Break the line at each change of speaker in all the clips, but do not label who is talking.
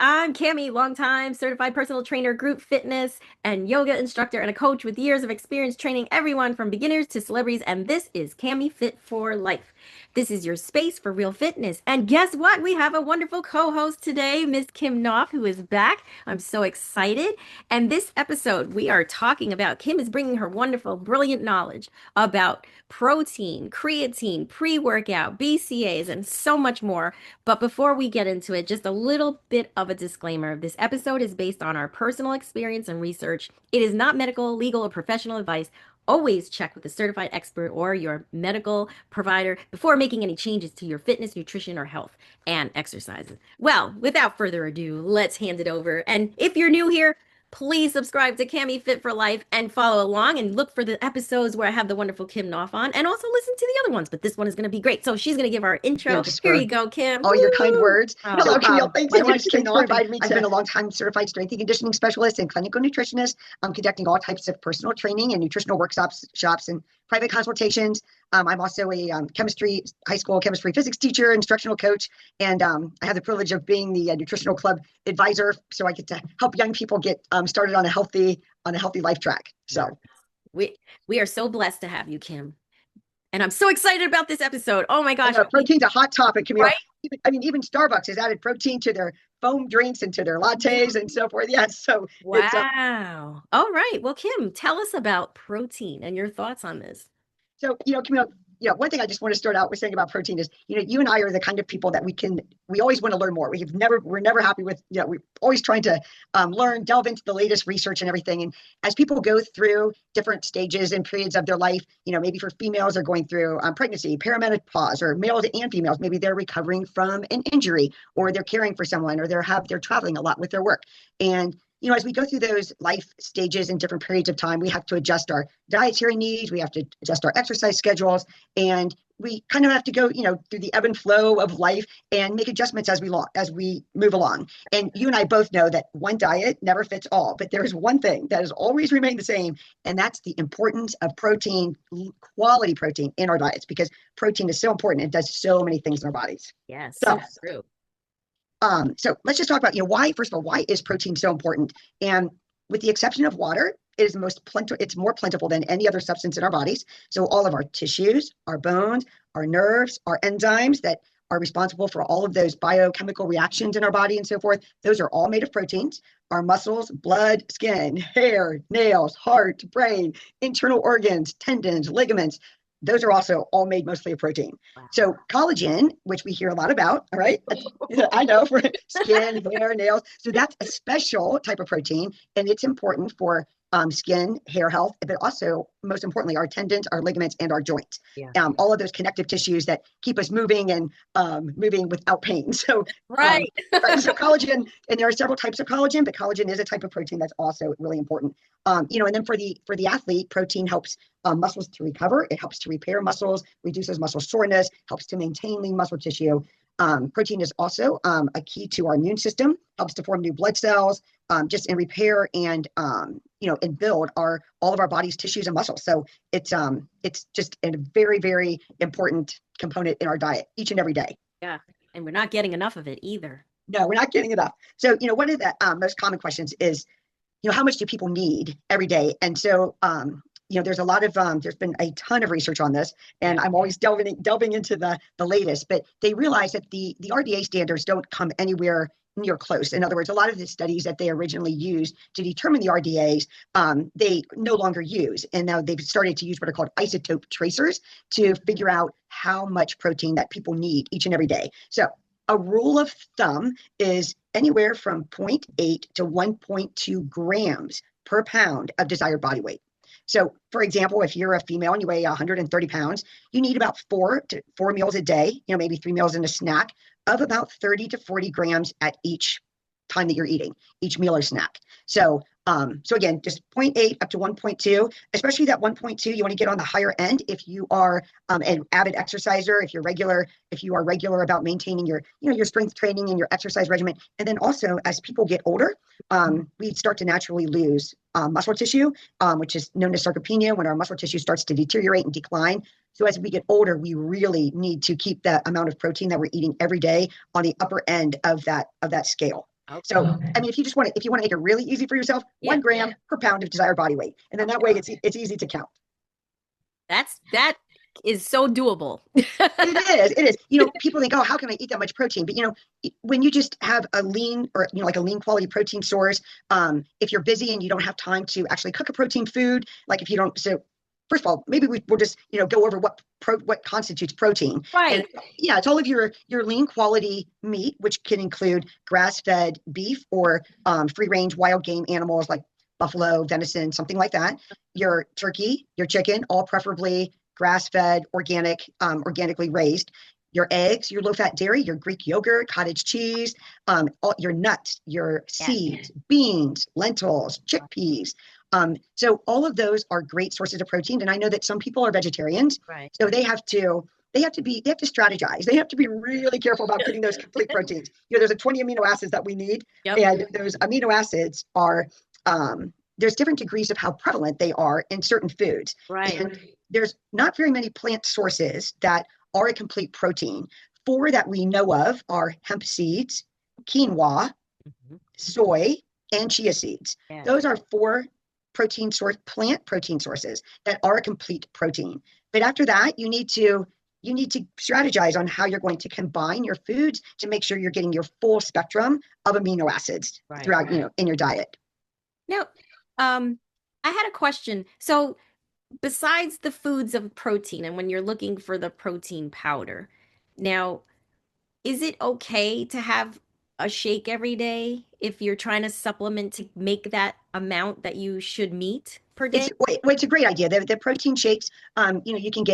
I'm Cami, longtime certified personal trainer, group fitness, and yoga instructor, and a coach with years of experience training everyone from beginners to celebrities. And this is Cami Fit For Life. This is your space for real fitness. And guess what? We have a wonderful co-host today, Miss Kim Knauf, who is back. I'm so excited. And this episode, we are talking about Kim is bringing her wonderful, brilliant knowledge about protein, creatine, pre-workout, BCAAs, and so much more. But before we get into it, just a little bit of a disclaimer. This episode is based on our personal experience and research. It is not medical, legal, or professional advice. Always check with a certified expert or your medical provider before making any changes to your fitness, nutrition, or health and exercises. Well, without further ado, let's hand it over. And if you're new here, please subscribe to Cami Fit for Life and follow along and look for the episodes where I have the wonderful Kim Knauf on and also listen to the other ones. But this one is going to be great. So she's going to give our intro. Here you go, Kim.
All your kind words.
Hello, Camille. Thanks so much, Kim, for inviting me.
I've been a long-time certified strength and conditioning specialist and clinical nutritionist. I'm conducting all types of personal training and nutritional workshops, shops, and private consultations. I'm also a high school chemistry physics teacher, instructional coach, and I have the privilege of being the nutritional club advisor. So I get to help young people get started on a healthy life track. So
we are so blessed to have you, Kim. And I'm so excited about this episode. Oh my gosh.
Protein's a hot topic, Camille.
Right?
Even Starbucks has added protein to their foam drinks and to their lattes and so forth. Yes. So
wow. All right. Well, Kim, tell us about protein and your thoughts on this.
So, Camille, one thing I just want to start out with saying about protein is, you and I are the kind of people that we always want to learn more. We're never happy with, we're always trying to learn, delve into the latest research and everything. And as people go through different stages and periods of their life, maybe for females are going through pregnancy, perimenopause, or males and females, maybe they're recovering from an injury, or they're caring for someone, or they're traveling a lot with their work. And as we go through those life stages in different periods of time, we have to adjust our dietary needs, we have to adjust our exercise schedules, and we kind of have to go, through the ebb and flow of life and make adjustments as we move along. And you and I both know that one diet never fits all, but there is one thing that has always remained the same, and that's the importance of protein, quality protein in our diets, because protein is so important. It does so many things in our bodies.
Yes, that's true.
So let's just talk about, why is protein so important? And with the exception of water, it's more plentiful than any other substance in our bodies. So all of our tissues, our bones, our nerves, our enzymes that are responsible for all of those biochemical reactions in our body and so forth, those are all made of proteins. Our muscles, blood, skin, hair, nails, heart, brain, internal organs, tendons, ligaments, those are also all made mostly of protein. Wow. So collagen, which we hear a lot about, all right? I know, for skin, hair, nails. So that's a special type of protein, and it's important for skin, hair health, but also, most importantly, our tendons, our ligaments, and our joints. Yeah. All of those connective tissues that keep us moving and moving without pain. So,
right.
So collagen, and there are several types of collagen, but collagen is a type of protein that's also really important. And then for the athlete, protein helps muscles to recover. It helps to repair muscles, reduces muscle soreness, helps to maintain lean muscle tissue. Protein is also a key to our immune system, helps to form new blood cells, just in repair and and build all of our body's tissues and muscles. So it's just a very, very important component in our diet each and every day.
Yeah, and we're not getting enough of it either.
No, we're not getting enough. So one of the most common questions is, how much do people need every day? And so there's a lot of there's been a ton of research on this, and I'm always delving into the latest, but they realize that the RDA standards don't come anywhere near close. In other words, a lot of the studies that they originally used to determine the RDAs, they no longer use. And now they've started to use what are called isotope tracers to figure out how much protein that people need each and every day. So a rule of thumb is anywhere from 0.8 to 1.2 grams per pound of desired body weight. So, for example, if you're a female and you weigh 130 pounds, you need about 4 meals a day, maybe 3 meals and a snack, of about 30 to 40 grams at each time that you're eating, each meal or snack. So again, just 0.8 up to 1.2, especially that 1.2, you want to get on the higher end if you are an avid exerciser, if you are regular about maintaining your strength training and your exercise regimen. And then also, as people get older, we start to naturally lose muscle tissue, which is known as sarcopenia, when our muscle tissue starts to deteriorate and decline. So as we get older, we really need to keep that amount of protein that we're eating every day on the upper end of that scale.
Okay.
So, I mean, if you want to make it really easy for yourself, 1 gram per pound of desired body weight. And then that way it's easy to count.
That is so doable.
It is. People think, oh, how can I eat that much protein? But when you just have a lean or like a lean quality protein source, if you're busy and you don't have time to actually cook a protein food, like if you don't, so first of all, maybe we'll just go over what constitutes protein.
Right.
And yeah, it's all of your lean quality meat, which can include grass-fed beef or free range wild game animals like buffalo, venison, something like that. Your turkey, your chicken, all preferably grass-fed, organically raised. Your eggs, your low-fat dairy, your Greek yogurt, cottage cheese, all your nuts, your seeds, beans, lentils, chickpeas. So all of those are great sources of protein. And I know that some people are vegetarians,
Right.
so they have to strategize. They have to be really careful about getting those complete proteins. There's a 20 amino acids that we need, and those amino acids are there's different degrees of how prevalent they are in certain foods.
Right.
And there's not very many plant sources that are a complete protein. 4 that we know of are hemp seeds, quinoa, soy, and chia seeds.
Yeah.
Those are 4 plant protein sources that are a complete protein. But after that, you need to strategize on how you're going to combine your foods to make sure you're getting your full spectrum of amino acids throughout, in your diet.
Now, I had a question. So besides the foods of protein and when you're looking for the protein powder, now, is it okay to have a shake every day if you're trying to supplement to make that amount that you should meet per day?
It's a great idea. The protein shakes, you can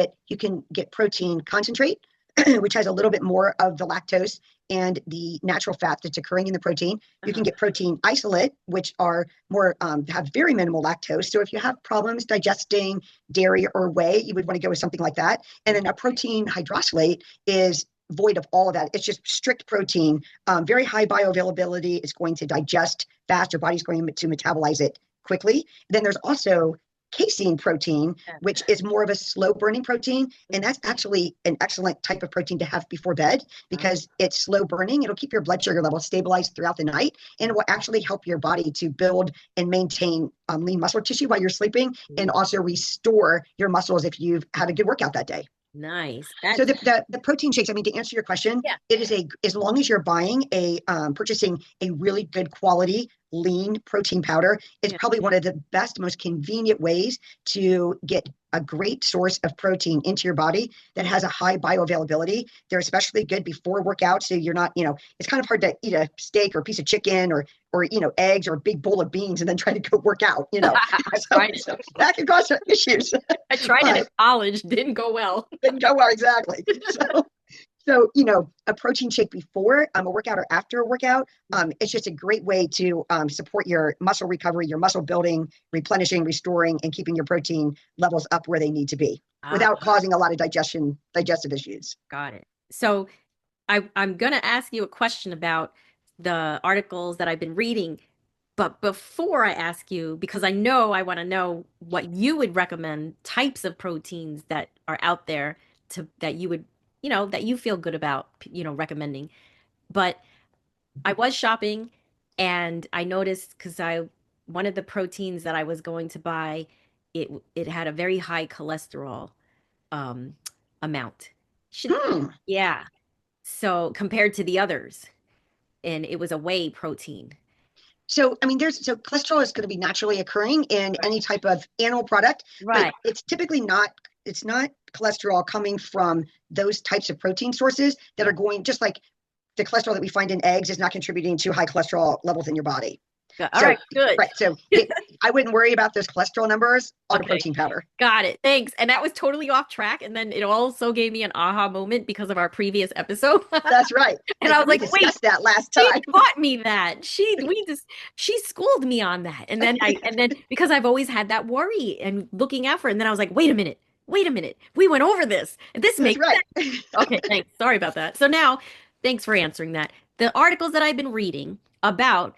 get protein concentrate, which has a little bit more of the lactose and the natural fat that's occurring in the protein. You can get protein isolate, which are more have very minimal lactose. So if you have problems digesting dairy or whey, you would want to go with something like that. And then a protein hydroxylate is void of all of that. It's just strict protein, very high bioavailability. It's going to digest fast. Your body's going to metabolize it quickly. Then there's also casein protein, which is more of a slow burning protein. And that's actually an excellent type of protein to have before bed because it's slow burning. It'll keep your blood sugar level stabilized throughout the night. And it will actually help your body to build and maintain lean muscle tissue while you're sleeping and also restore your muscles if you've had a good workout that day.
Nice.
So the protein shakes, I mean, to answer your question, it is as long as you're purchasing a really good quality lean protein powder, it's probably one of the best, most convenient ways to get a great source of protein into your body that has a high bioavailability. They're especially good before workout. So you're not, it's kind of hard to eat a steak or a piece of chicken or eggs or a big bowl of beans and then try to go work out, so that can cause some issues.
I tried it in college, didn't go well.
Didn't go well, exactly. So, a protein shake before a workout or after a workout, it's just a great way to support your muscle recovery, your muscle building, replenishing, restoring, and keeping your protein levels up where they need to be without causing a lot of digestive issues.
Got it. So I'm going to ask you a question about the articles that I've been reading. But before I ask you, because I want to know what you would recommend types of proteins that are out there that you would that you feel good about, recommending. But I was shopping and I noticed one of the proteins that I was going to buy, it had a very high cholesterol amount. Yeah. So compared to the others, and it was a whey protein.
So, I mean, cholesterol is going to be naturally occurring in any type of animal product, but it's typically it's not cholesterol coming from those types of protein sources that are going, just like the cholesterol that we find in eggs is not contributing to high cholesterol levels in your body.
All right, good.
Right. So I wouldn't worry about those cholesterol numbers on a protein powder.
Got it. Thanks. And that was totally off track. And then it also gave me an aha moment because of our previous episode.
That's right.
And I was like, wait,
that last time.
She taught me that. She schooled me on that. And then because I've always had that worry and looking out for it. And then I was like, wait a minute. We went over this. This makes sense. Okay, thanks. Sorry about that. So now, thanks for answering that. The articles that I've been reading about,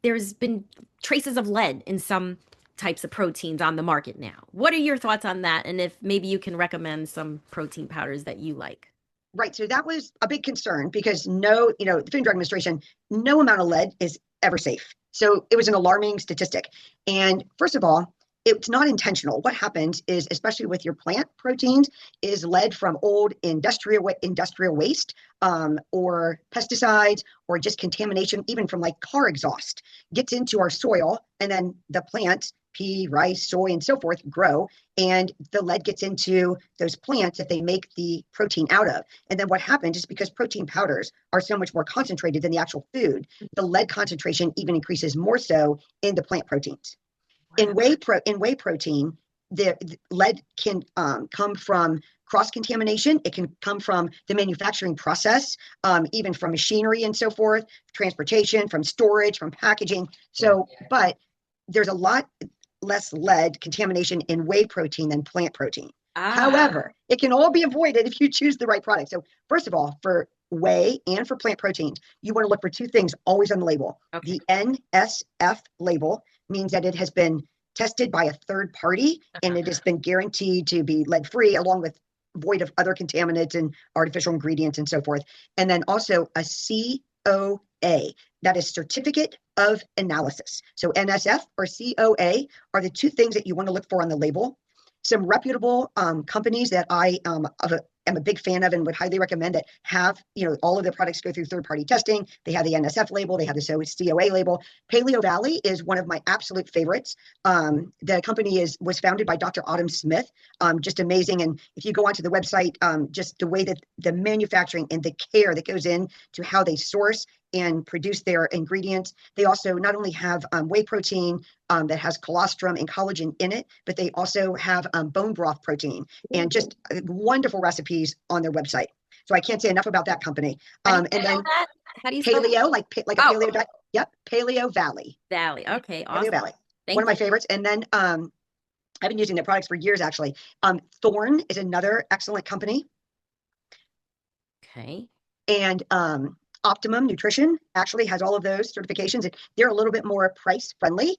there's been traces of lead in some types of proteins on the market now. What are your thoughts on that? And if maybe you can recommend some protein powders that you like?
Right. So that was a big concern because no, the Food and Drug Administration, no amount of lead is ever safe. So it was an alarming statistic. And first of all, it's not intentional. What happens is, especially with your plant proteins, is lead from old industrial waste, or pesticides, or just contamination, even from like car exhaust, gets into our soil, and then the plants, pea, rice, soy, and so forth, grow, and the lead gets into those plants that they make the protein out of. And then what happens is, because protein powders are so much more concentrated than the actual food, the lead concentration even increases more so in the plant proteins. In whey protein, the lead can come from cross-contamination. It can come from the manufacturing process, even from machinery and so forth, transportation, from storage, from packaging. So, but there's a lot less lead contamination in whey protein than plant protein. However, it can all be avoided if you choose the right product. So first of all, for whey and for plant proteins, you want to look for two things always on the label. Okay. The NSF label means that it has been tested by a third party, and it has been guaranteed to be lead-free, along with void of other contaminants and artificial ingredients and so forth. And then also a COA, that is Certificate of Analysis. So NSF or COA are the two things that you want to look for on the label. Some reputable companies that I am a big fan of and would highly recommend that have, all of the products go through third-party testing. They have the NSF label, they have the COA label. Paleo Valley is one of my absolute favorites. The company was founded by Dr. Autumn Smith, just amazing. And if you go onto the website, just the way that the manufacturing and the care that goes in to how they source and produce their ingredients. They also not only have whey protein that has colostrum and collagen in it, but they also have bone broth protein and just wonderful recipes on their website. So I can't say enough about that company.
And then how do you spell
paleo, like a paleo diet? Yep, Paleo Valley.
Valley. Okay, awesome.
Paleo Valley. One of my favorites. And then I've been using their products for years, actually. Thorne is another excellent company.
Okay.
And Optimum Nutrition actually has all of those certifications. They're a little bit more price friendly,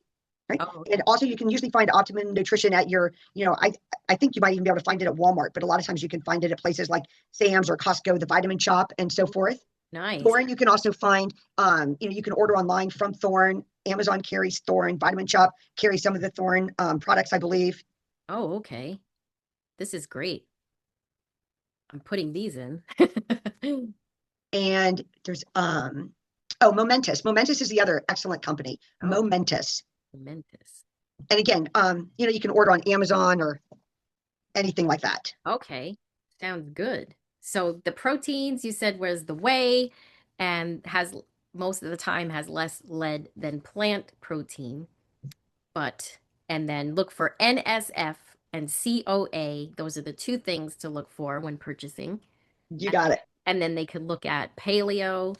right? Oh, okay. And also you can usually find Optimum Nutrition at your, I think you might even be able to find it at Walmart, but a lot of times you can find it at places like Sam's or Costco, the Vitamin Shop, and so forth.
Nice.
Thorne, you can also find, you can order online from Thorne. Amazon carries Thorne. Vitamin Shop carries some of the Thorne products, I believe.
Oh, okay. This is great. I'm putting these in.
And there's Momentous. Momentous is the other excellent company. Oh. Momentous. And again, you can order on Amazon or anything like that.
Okay. Sounds good. So the proteins you said was the whey, and has most of the time has less lead than plant protein. And then look for NSF and COA. Those are the two things to look for when purchasing.
You got it.
And then they could look at Paleo,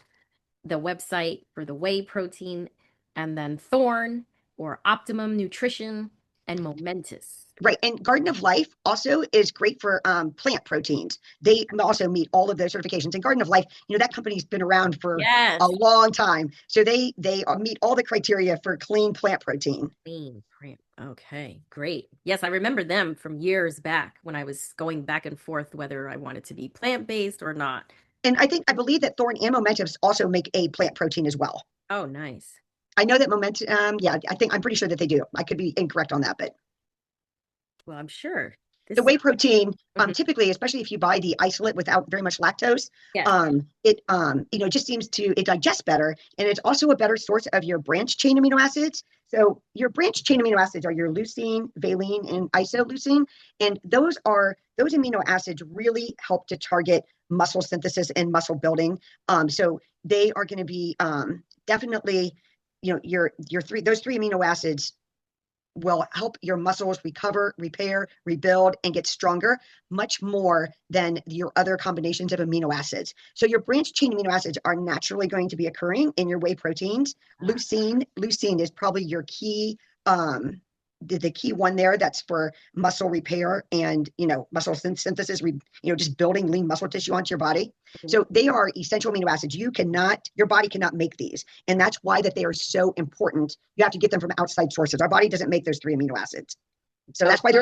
the website for the whey protein, and then Thorne or Optimum Nutrition and Momentous.
Right. And Garden of Life also is great for plant proteins. They also meet all of those certifications. And Garden of Life, that company's been around for a long time. So they meet all the criteria for clean plant protein.
Clean plant. Okay, great. Yes, I remember them from years back when I was going back and forth whether I wanted to be plant-based or not.
And I believe that Thorne and Momentous also make a plant protein as well.
Oh, nice.
I know that Momentous, I'm pretty sure that they do. I could be incorrect on that, but.
Well, I'm sure.
The whey protein, typically, especially if you buy the isolate without very much lactose, it just seems it digests better, and it's also a better source of your branched chain amino acids. So your branched chain amino acids are your leucine, valine, and isoleucine, and those amino acids really help to target muscle synthesis and muscle building. So they are going to be definitely, those three amino acids will help your muscles recover, repair, rebuild, and get stronger much more than your other combinations of amino acids. So your branched chain amino acids are naturally going to be occurring in your whey proteins. Leucine is probably your key, the key one there. That's for muscle repair and, muscle synthesis, just building lean muscle tissue onto your body. So they are essential amino acids. Your body cannot make these. And that's why that they are so important. You have to get them from outside sources. Our body doesn't make those three amino acids. So that's why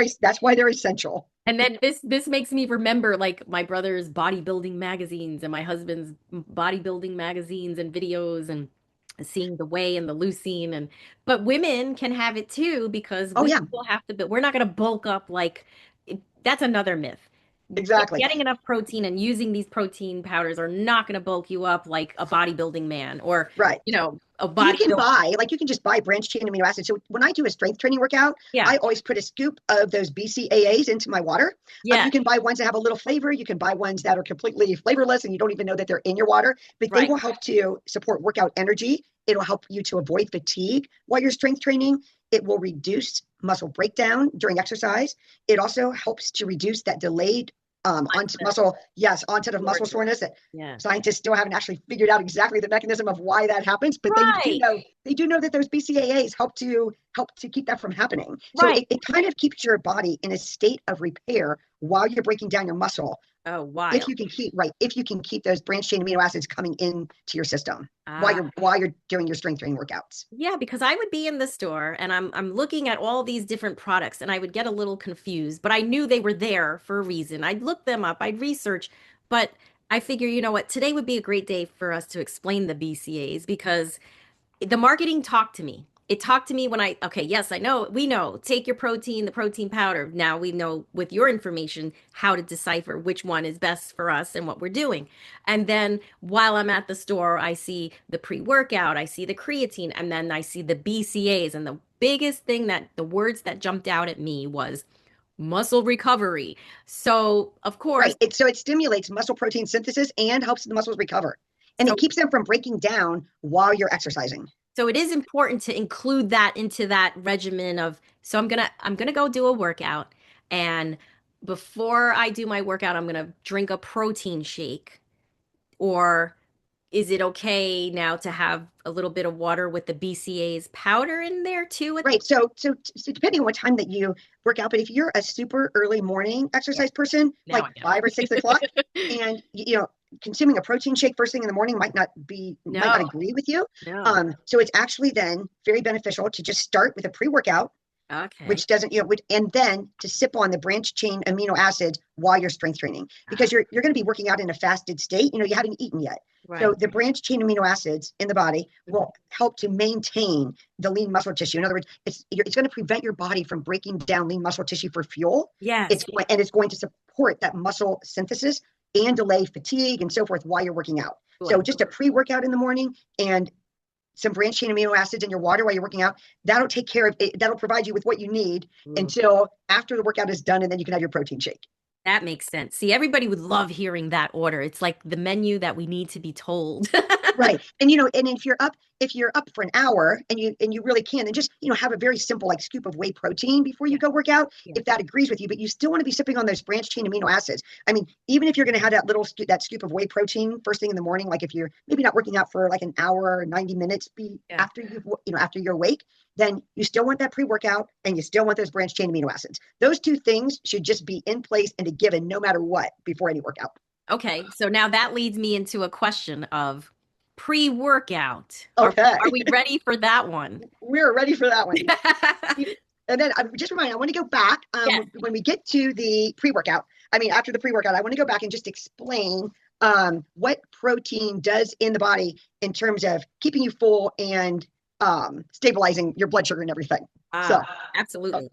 they're essential.
And then this makes me remember like my brother's bodybuilding magazines and my husband's bodybuilding magazines and videos and seeing the whey and the leucine and but women can have it too because
Oh
we
yeah,
still have to but we're not going to bulk up like that's another myth.
exactly.
Getting enough protein and using these protein powders are not going to bulk you up like a bodybuilding man or
Right.
a
You can
bodybuilder.
buy, like you can just buy branched chain amino acids. So when I do a strength training workout,
Yeah.
I always put a scoop of those BCAAs into my water.
Yeah.
You can buy ones that have a little flavor. You can buy ones that are completely flavorless and you don't even know that they're in your water, but they
Right.
will help to support workout energy. It'll help you to avoid fatigue while you're strength training. It will reduce muscle breakdown during exercise. It also helps to reduce that delayed onset of muscle soreness that
Yeah.
scientists still haven't actually figured out exactly the mechanism of why that happens, but
Right.
they do know that those BCAAs help to keep that from happening. So
Right.
it kind of keeps your body in a state of repair while you're breaking down your muscle.
Oh,
If
wild.
you can keep those branched chain amino acids coming into your system
Ah.
while you're doing your strength training workouts.
Yeah, because I would be in the store and I'm looking at all these different products and I would get a little confused, but I knew they were there for a reason. I'd look them up, I'd research, but I figure, you know what, today would be a great day for us to explain the BCAs because the marketing talked to me. It talked to me when okay, yes, I know, we know, take your protein, the protein powder. Now we know with your information how to decipher which one is best for us and what we're doing. And then while I'm at the store, I see the pre-workout, I see the creatine, and then I see the BCAs. And the biggest thing that the words that jumped out at me was muscle recovery. So, of course,
Right. It stimulates muscle protein synthesis and helps the muscles recover. And
so
it keeps them from breaking down while you're exercising.
So it is important to include that into that regimen of so I'm gonna go do a workout and before I do my workout I'm gonna drink a protein shake or is it okay now to have a little bit of water with the BCAAs powder in there too at the
Right. So depending on what time that you work out, but if you're a super early morning
yeah,
exercise person,
now
like
I
5 or 6 o'clock,
know.
and consuming a protein shake first thing in the morning might not
No,
agree with you.
no.
So it's actually then very beneficial to just start with a pre-workout
Okay.
which doesn't, and then to sip on the branched chain amino acids while you're strength training
Ah,
because you're going to be working out in a fasted state. You haven't eaten yet. So
right.
the branched chain amino acids in the body
Mhm.
will help to maintain the lean muscle tissue. In other words, it's going to prevent your body from breaking down lean muscle tissue for fuel.
Yes.
It's going to support that muscle synthesis and delay fatigue and so forth while you're working out. So
Good.
just a pre-workout in the morning and some branched chain amino acids in your water while you're working out, that'll take care of it. That'll provide you with what you need
Mm.
until after the workout is done, and then you can have your protein shake.
That makes sense. See, everybody would love hearing that order. It's like the menu that we need to be told.
Right. And if you're up for an hour and you really can, then just have a very simple like scoop of whey protein before you
Yeah,
go work out,
yeah.
if that agrees with you, but you still want to be sipping on those branched chain amino acids. I mean, even if you're going to have that scoop of whey protein first thing in the morning, like if you're maybe not working out for like an hour or 90 minutes
Yeah.
after you're awake, then you still want that pre-workout and you still want those branched chain amino acids. Those two things should just be in place and a given no matter what before any workout.
Okay, so now that leads me into a question of pre-workout.
Okay.
Are we ready for that one?
We're ready for that one. And then just remind, I want to go back
Yes.
when we get to the pre-workout. I mean, after the pre-workout, I want to go back and just explain what protein does in the body in terms of keeping you full and stabilizing your blood sugar and everything. So,
Absolutely.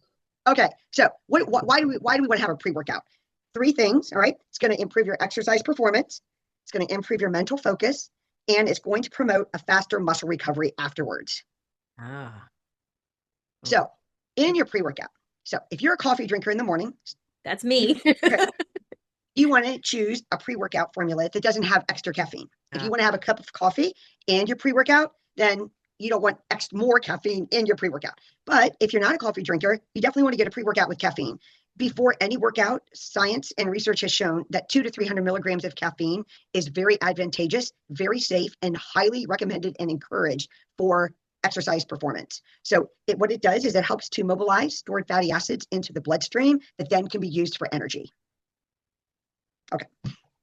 okay. So, why do we want to have a pre-workout? Three things. All right. It's going to improve your exercise performance. It's going to improve your mental focus, and it's going to promote a faster muscle recovery afterwards.
Ah,
So, in your pre-workout, so if you're a coffee drinker in the morning,
that's
you
me.
okay, you want to choose a pre-workout formula that doesn't have extra caffeine. If you want to have a cup of coffee and your pre-workout, then you don't want more caffeine in your pre-workout. But if you're not a coffee drinker, you definitely want to get a pre-workout with caffeine. Before any workout, science and research has shown that 200 to 300 milligrams of caffeine is very advantageous, very safe, and highly recommended and encouraged for exercise performance. So what it does is it helps to mobilize stored fatty acids into the bloodstream that then can be used for energy. Okay.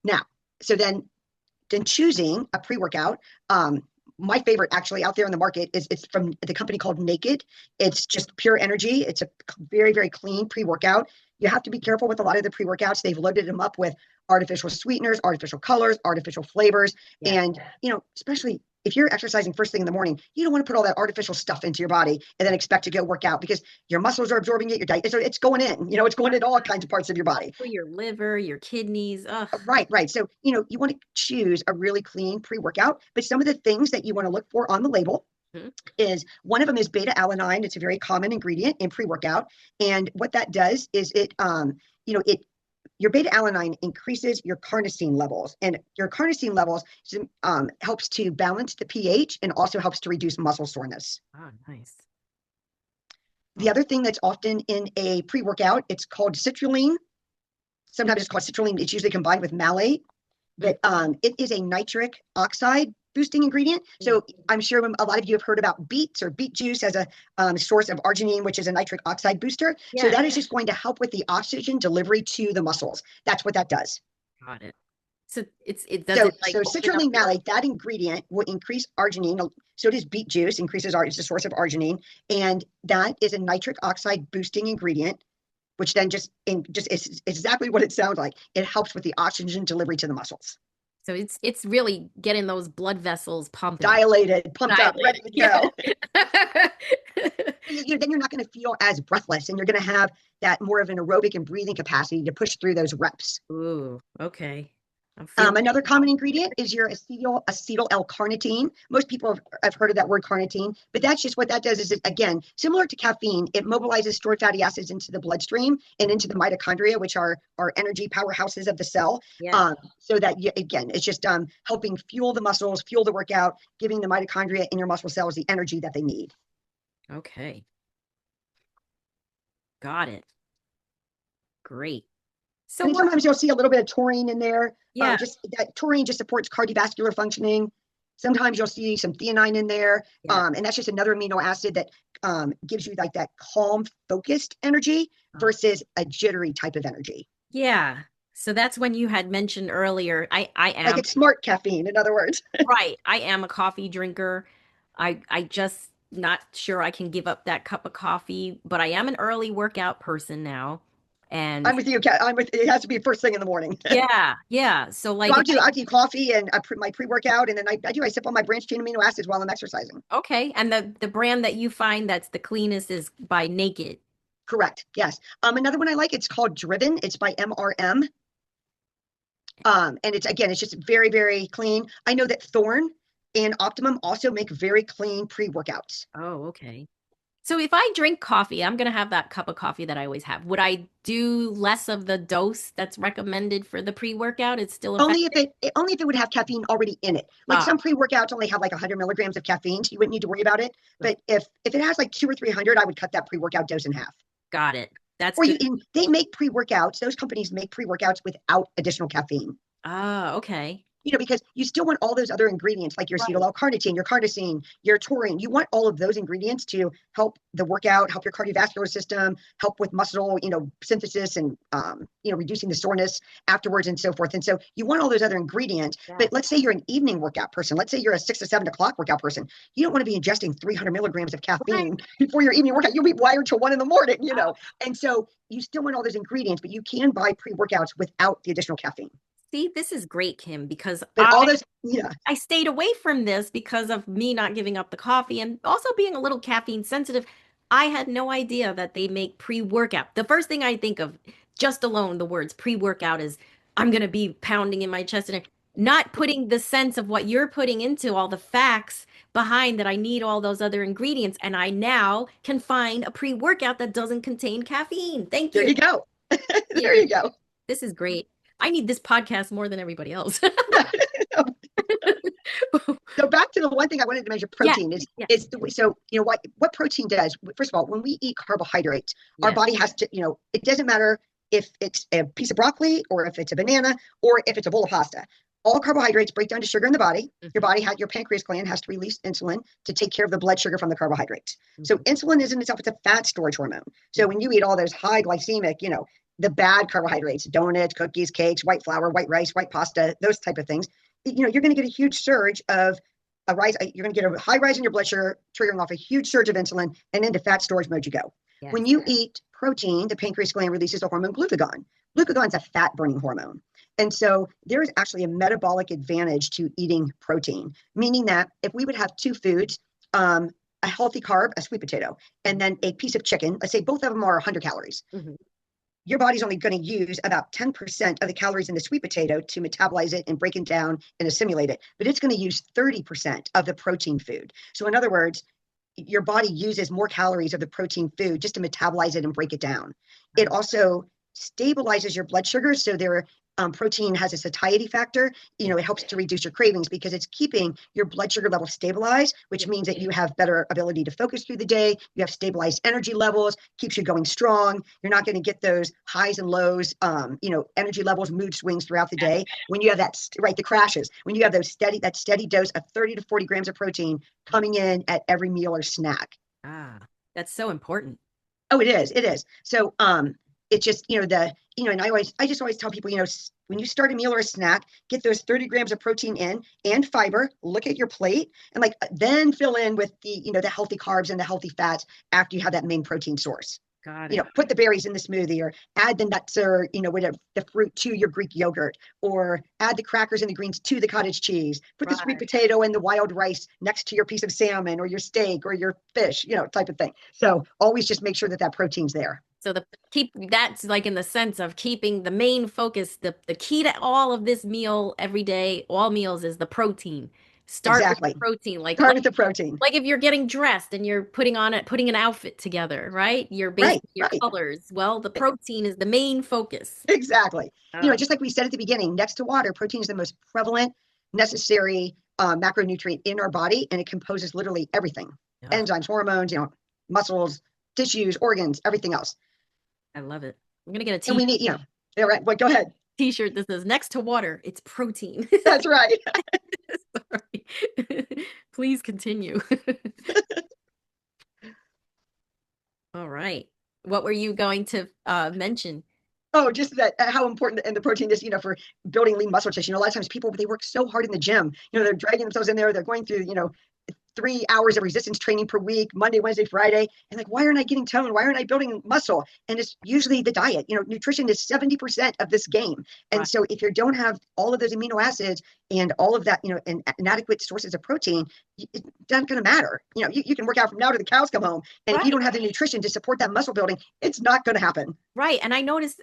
Now, so then choosing a pre-workout, my favorite actually out there in the market is it's from the company called Naked. It's just pure energy. It's a very, very clean pre-workout. You have to be careful with a lot of the pre-workouts. They've loaded them up with artificial sweeteners, artificial colors, artificial flavors.
Yeah.
And, especially if you're exercising first thing in the morning, you don't want to put all that artificial stuff into your body and then expect to go work out because your muscles are absorbing it, your diet, so it's going in, it's going into all kinds of parts of your body.
Your liver, your kidneys. Ugh.
Right. So, you want to choose a really clean pre-workout, but some of the things that you want to look for on the label is one of them is beta-alanine. It's a very common ingredient in pre-workout. And what that does is your beta-alanine increases your carnosine levels, and your carnosine levels helps to balance the pH and also helps to reduce muscle soreness.
Oh, nice.
The other thing that's often in a pre-workout, it's called citrulline. Sometimes it's called citrulline. It's usually combined with malate, but it is a nitric oxide boosting ingredient. So I'm sure a lot of you have heard about beets or beet juice as a source of arginine, which is a nitric oxide booster. Yeah. So that is just going to help with the oxygen delivery to the muscles. That's what that does.
Got it. So
citrulline malate, that ingredient will increase arginine. So does beet juice, it's a source of arginine, and that is a nitric oxide boosting ingredient, which then just is exactly what it sounds like. It helps with the oxygen delivery to the muscles.
So it's really getting those blood vessels pumping.
Pumped up, ready to go. Then you're not going to feel as breathless, and you're going to have that more of an aerobic and breathing capacity to push through those reps.
Ooh, okay.
Another common ingredient is your acetyl L-carnitine. Most people have heard of that word carnitine, but that's just what that does is, again, similar to caffeine, it mobilizes stored fatty acids into the bloodstream and into the mitochondria, which are our energy powerhouses of the cell. Yeah. So that, again, it's just helping fuel the muscles, fuel the workout, giving the mitochondria in your muscle cells the energy that they need.
Okay. Got it. Great.
So sometimes you'll see a little bit of taurine in there.
Yeah.
Taurine just supports cardiovascular functioning. Sometimes you'll see some theanine in there. Yeah. And that's just another amino acid that gives you like that calm, focused energy versus a jittery type of energy.
Yeah. So that's when you had mentioned earlier, I am.
Like it's smart caffeine, in other words.
Right. I am a coffee drinker. I just not sure I can give up that cup of coffee, but I am an early workout person now. And
I'm with you. It has to be first thing in the morning.
Yeah. So like
I do coffee and my pre-workout, and then I sip on my branched chain amino acids while I'm exercising.
Okay. And the brand that you find that's the cleanest is by Naked.
Correct. Yes. Another one I like, it's called Driven. It's by MRM. And it's just very, very clean. I know that Thorne and Optimum also make very clean pre-workouts.
Oh, okay. So if I drink coffee, I'm going to have that cup of coffee that I always have. Would I do less of the dose that's recommended for the pre-workout? It's still
only if it would have caffeine already in it. Like some pre-workouts only have like 100 milligrams of caffeine, so you wouldn't need to worry about it. But if it has like 200 or 300, I would cut that pre-workout dose in half.
Got it.
They make pre-workouts. Those companies make pre-workouts without additional caffeine.
Oh, okay.
Because you still want all those other ingredients like your acetyl L-carnitine, your carnosine, your taurine. You want all of those ingredients to help the workout, help your cardiovascular system, help with muscle, synthesis and, reducing the soreness afterwards and so forth. And so you want all those other ingredients. Yeah. But let's say you're an evening workout person. Let's say you're a 6 or 7 o'clock workout person. You don't want to be ingesting 300 milligrams of caffeine before your evening workout. You'll be wired till 1 a.m, And so you still want all those ingredients, but you can buy pre-workouts without the additional caffeine.
See, this is great, Kim, because I stayed away from this because of me not giving up the coffee and also being a little caffeine sensitive. I had no idea that they make pre-workout. The first thing I think of, just alone the words pre-workout, is I'm going to be pounding in my chest and not putting the sense of what you're putting into all the facts behind that I need all those other ingredients. And I now can find a pre-workout that doesn't contain caffeine. Thank you.
There you go. There you go.
This is great. I need this podcast more than everybody else.
So back to the one thing I wanted to mention, protein what protein does. First of all, when we eat carbohydrates, our body has to, it doesn't matter if it's a piece of broccoli or if it's a banana or if it's a bowl of pasta. All carbohydrates break down to sugar in the body. Mm-hmm. Your pancreas gland has to release insulin to take care of the blood sugar from the carbohydrates. Mm-hmm. So insulin is in itself, it's a fat storage hormone. So when you eat all those high glycemic, the bad carbohydrates, donuts, cookies, cakes, white flour, white rice, white pasta, those type of things, you're going to get a huge surge of a rise, you're going to get a high rise in your blood sugar, triggering off a huge surge of insulin, and into fat storage mode you go.
Yes.
When you eat protein, the pancreas gland releases the hormone glucagon. Glucagon is a fat burning hormone. And so there is actually a metabolic advantage to eating protein, meaning that if we would have two foods, a healthy carb, a sweet potato, and then a piece of chicken, let's say both of them are 100 calories. Mm-hmm. Your body's only going to use about 10% of the calories in the sweet potato to metabolize it and break it down and assimilate it. But it's going to use 30% of the protein food. So in other words, your body uses more calories of the protein food just to metabolize it and break it down. It also stabilizes your blood sugar. So protein has a satiety factor. It helps to reduce your cravings because it's keeping your blood sugar level stabilized, which means that you have better ability to focus through the day. You have stabilized energy levels, keeps you going strong. You're not going to get those highs and lows, energy levels, mood swings throughout the day. When you have the crashes, when you have that steady dose of 30 to 40 grams of protein coming in at every meal or snack.
That's so important.
Oh, it is. It is. So, it's just, and I just always tell people, when you start a meal or a snack, get those 30 grams of protein in and fiber, look at your plate and then fill in with the healthy carbs and the healthy fats after you have that main protein source.
Got it.
Put the berries in the smoothie or add the nuts or, whatever, the fruit to your Greek yogurt, or add the crackers and the greens to the cottage cheese. Put the sweet potato and the wild rice next to your piece of salmon or your steak or your fish, type of thing. So always just make sure that protein's there.
So that's like in the sense of keeping the main focus, the key to all of this meal every day, all meals, is the protein. Start with the protein.
Start with the protein.
Like if you're getting dressed and you're putting an outfit together, right? You're basing your colors. Well, the protein is the main focus.
Exactly. Just like we said at the beginning, next to water, protein is the most prevalent, necessary macronutrient in our body, and it composes literally everything. Enzymes, hormones, muscles, tissues, organs, everything else.
I love it. I'm going to get a
t-shirt. And we need, yeah, right. Well, go ahead.
T-shirt that says next to water, it's protein.
That's right.
Sorry. Please continue. All right. What were you going to mention?
Oh, just that how important and the protein is, for building lean muscle tissue. A lot of times people, they work so hard in the gym. They're dragging themselves in there. They're going through, 3 hours of resistance training per week, Monday, Wednesday, Friday. And why aren't I getting tone? Why aren't I building muscle? And it's usually the diet. Nutrition is 70% of this game. And so if you don't have all of those amino acids and all of that, and inadequate sources of protein, it's not going to matter. You can work out from now to the cows come home. And if you don't have the nutrition to support that muscle building, it's not going to happen.
Right. And I noticed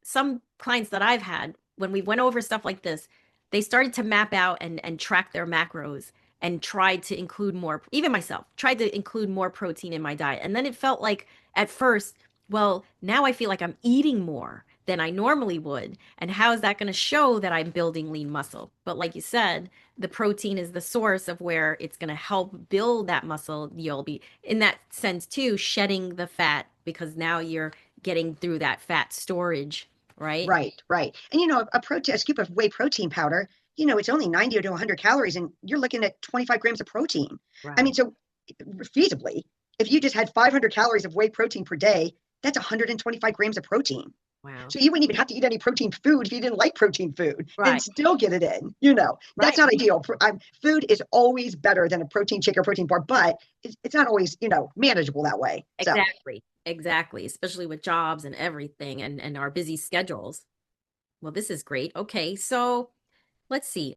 some clients that I've had, when we went over stuff like this, they started to map out and track their macros and tried to include more, even myself, tried to include more protein in my diet. And then it felt like at first, well, now I feel like I'm eating more than I normally would. And how is that going to show that I'm building lean muscle? But like you said, the protein is the source of where it's going to help build that muscle. You'll be, in that sense too, shedding the fat because now you're getting through that fat storage, right?
Right. And a scoop of whey protein powder, it's only 90 to 100 calories and you're looking at 25 grams of protein. Right. I mean, so feasibly, if you just had 500 calories of whey protein per day, that's 125 grams of protein.
Wow.
So you wouldn't even have to eat any protein food if you didn't like protein food and still get it in, That's not ideal. Food is always better than a protein shake or protein bar, but it's not always, manageable that way.
Exactly. Especially with jobs and everything and our busy schedules. Well, this is great. Okay. So let's see.